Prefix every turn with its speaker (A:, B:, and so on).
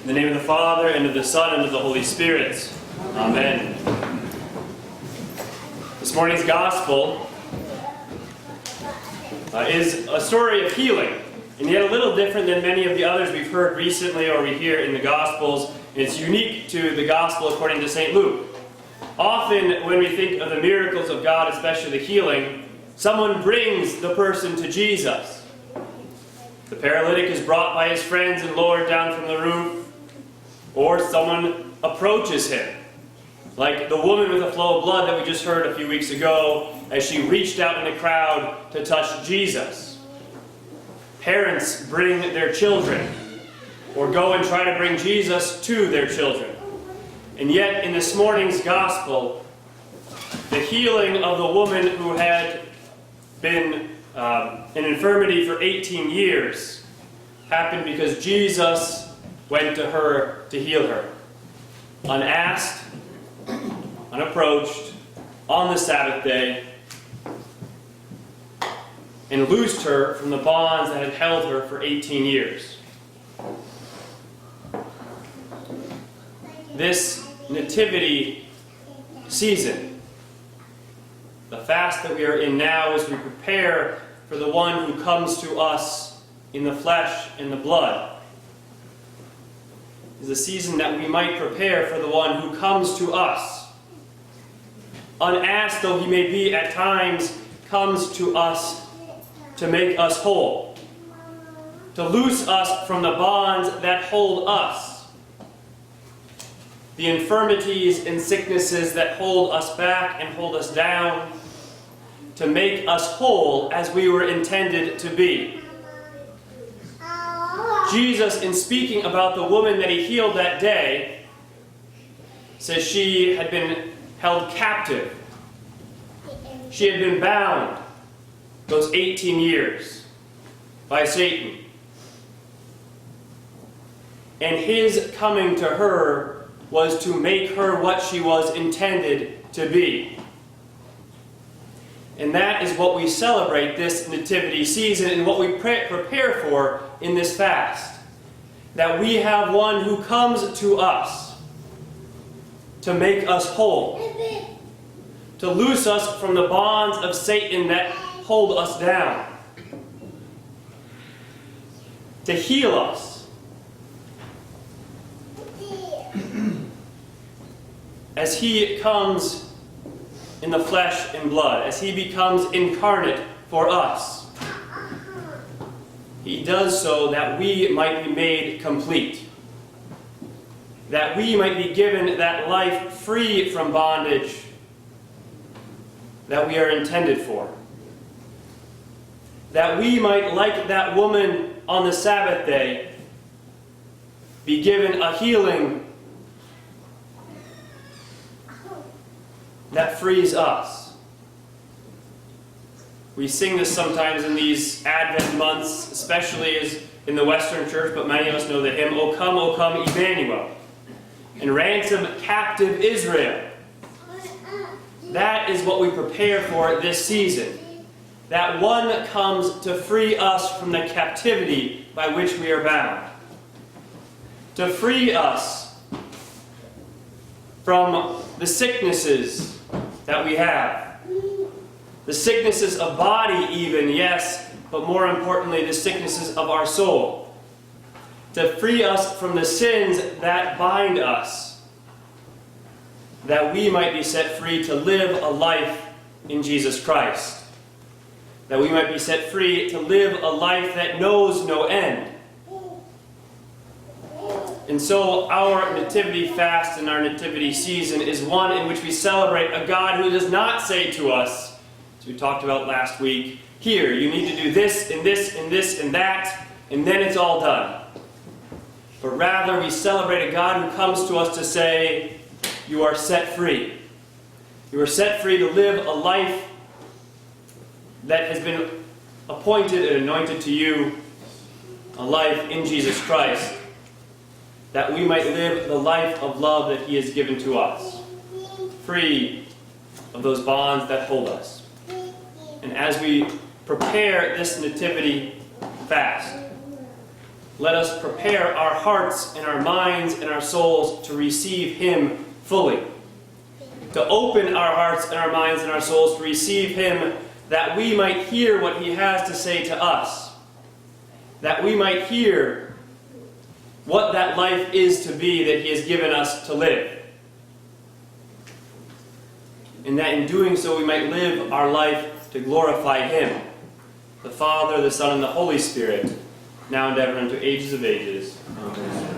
A: In the name of the Father, and of the Son, and of the Holy Spirit. Amen. This morning's Gospel is a story of healing, and yet a little different than many of the others we've heard recently or we hear in the Gospels. It's unique to the Gospel according to St. Luke. Often when we think of the miracles of God, especially the healing, someone brings the person to Jesus. The paralytic is brought by his friends and lowered down from the roof, or someone approaches him, like the woman with the flow of blood that we just heard a few weeks ago as she reached out in the crowd to touch Jesus. Parents bring their children, or go and try to bring Jesus to their children. And yet in this morning's Gospel, the healing of the woman who had been in infirmity for 18 years happened because Jesus went to her to heal her. Unasked, unapproached, on the Sabbath day, and loosed her from the bonds that had held her for 18 years. This nativity season, the fast that we are in now, as we prepare for the one who comes to us in the flesh and the blood, is a season that we might prepare for the one who comes to us. Unasked though he may be at times, comes to us to make us whole, to loose us from the bonds that hold us, the infirmities and sicknesses that hold us back and hold us down, to make us whole as we were intended to be. Jesus, in speaking about the woman that he healed that day, says she had been held captive. She had been bound those 18 years by Satan. And his coming to her was to make her what she was intended to be. And that is what we celebrate this nativity season and what we prepare for in this fast. That we have one who comes to us to make us whole, to loose us from the bonds of Satan that hold us down, to heal us. As he comes in the flesh and blood, as he becomes incarnate for us, he does so that we might be made complete, that we might be given that life free from bondage that we are intended for, that we might, like that woman on the Sabbath day, be given a healing that frees us. We sing this sometimes in these Advent months, especially as in the Western Church, but many of us know the hymn, O come, Emmanuel, and ransom captive Israel. That is what we prepare for this season. That one comes to free us from the captivity by which we are bound. To free us from the sicknesses that we have. The sicknesses of body even, yes, but more importantly, the sicknesses of our soul. To free us from the sins that bind us, that we might be set free to live a life in Jesus Christ. That we might be set free to live a life that knows no end. And so our nativity fast and our nativity season is one in which we celebrate a God who does not say to us, as we talked about last week, here, you need to do this and this and this and that, and then it's all done. But rather we celebrate a God who comes to us to say, you are set free. You are set free to live a life that has been appointed and anointed to you, a life in Jesus Christ, that we might live the life of love that he has given to us, free of those bonds that hold us. And as we prepare this nativity fast, let us prepare our hearts and our minds and our souls to receive Him fully. To open our hearts and our minds and our souls to receive Him, that we might hear what He has to say to us. That we might hear what that life is to be that He has given us to live. And that in doing so we might live our life to glorify Him, the Father, the Son, and the Holy Spirit, now and ever unto ages of ages. Amen.